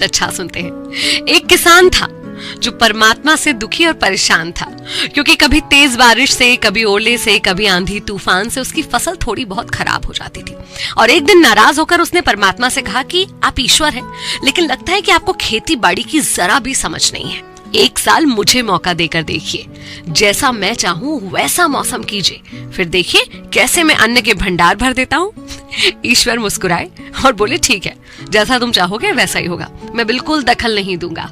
अच्छा सुनते हैं। एक किसान था जो परमात्मा से दुखी और परेशान था, क्योंकि कभी तेज बारिश से, कभी ओले से, कभी आंधी तूफान से उसकी फसल थोड़ी बहुत खराब हो जाती थी। और एक दिन नाराज होकर उसने परमात्मा से कहा कि आप ईश्वर हैं, लेकिन लगता है कि आपको खेती बाड़ी की जरा भी समझ नहीं है। एक साल मुझे मौका देकर देखिए, जैसा मैं चाहूं वैसा मौसम कीजिए, फिर देखिए कैसे मैं अन्न के भंडार भर देता हूँ। ईश्वर मुस्कुराए और बोले, ठीक है, जैसा तुम चाहोगे वैसा ही होगा, मैं बिल्कुल दखल नहीं दूंगा।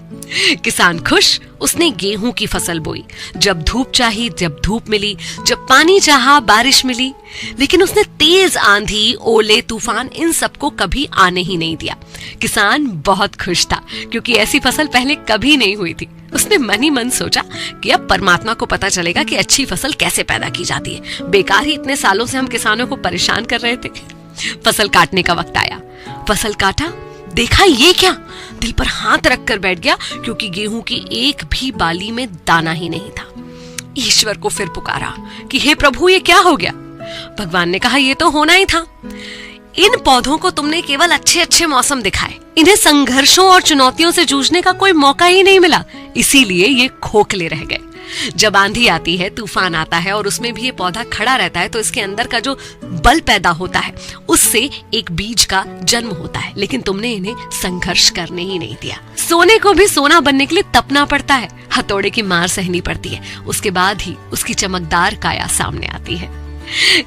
किसान खुश, उसने गेहूं की फसल बोई। जब धूप चाही जब धूप मिली, जब पानी चाहा बारिश मिली, लेकिन उसने तेज आंधी, ओले, तूफान इन सबको कभी आने ही नहीं दिया। किसान बहुत खुश था, क्योंकि ऐसी फसल पहले कभी नहीं हुई थी। उसने मन ही मन सोचा कि अब परमात्मा को पता चलेगा कि अच्छी फसल कैसे पैदा की जाती है। बेकार ही इतने सालों से हम किसानों को परेशान कर रहे थे। फसल काटने का वक्त आया। फसल काटा, देखा ये क्या, दिल पर हाथ रखकर बैठ गया, क्योंकि गेहूं की एक भी बाली में दाना ही नहीं था। ईश्वर को फिर पुकारा कि हे प्रभु, ये क्या हो गया। भगवान ने कहा, ये तो होना ही था। इन पौधों को तुमने केवल अच्छे अच्छे मौसम दिखाए, इन्हें संघर्षों और चुनौतियों से जूझने का कोई मौका ही नहीं मिला, इसीलिए ये खोखले रह गए। जब आंधी आती है, तूफान आता है और उसमें भी ये पौधा खड़ा रहता है, तो इसके अंदर का जो बल पैदा होता है उससे एक बीज का जन्म होता है। लेकिन तुमने इन्हें संघर्ष करने ही नहीं दिया। सोने को भी सोना बनने के लिए तपना पड़ता है, हथौड़े की मार सहनी पड़ती है, उसके बाद ही उसकी चमकदार काया सामने आती है।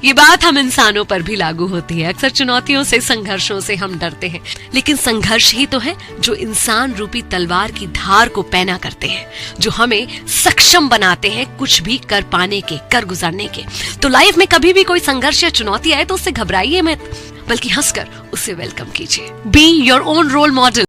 ये बात हम इंसानों पर भी लागू होती है। अक्सर चुनौतियों से, संघर्षों से हम डरते हैं, लेकिन संघर्ष ही तो है जो इंसान रूपी तलवार की धार को पैना करते हैं, जो हमें सक्षम बनाते हैं कुछ भी कर पाने के, कर गुजरने के। तो लाइफ में कभी भी कोई संघर्ष या चुनौती आए तो उससे घबराइए मत, बल्कि हंसकर उसे वेलकम कीजिए। Be your own role model.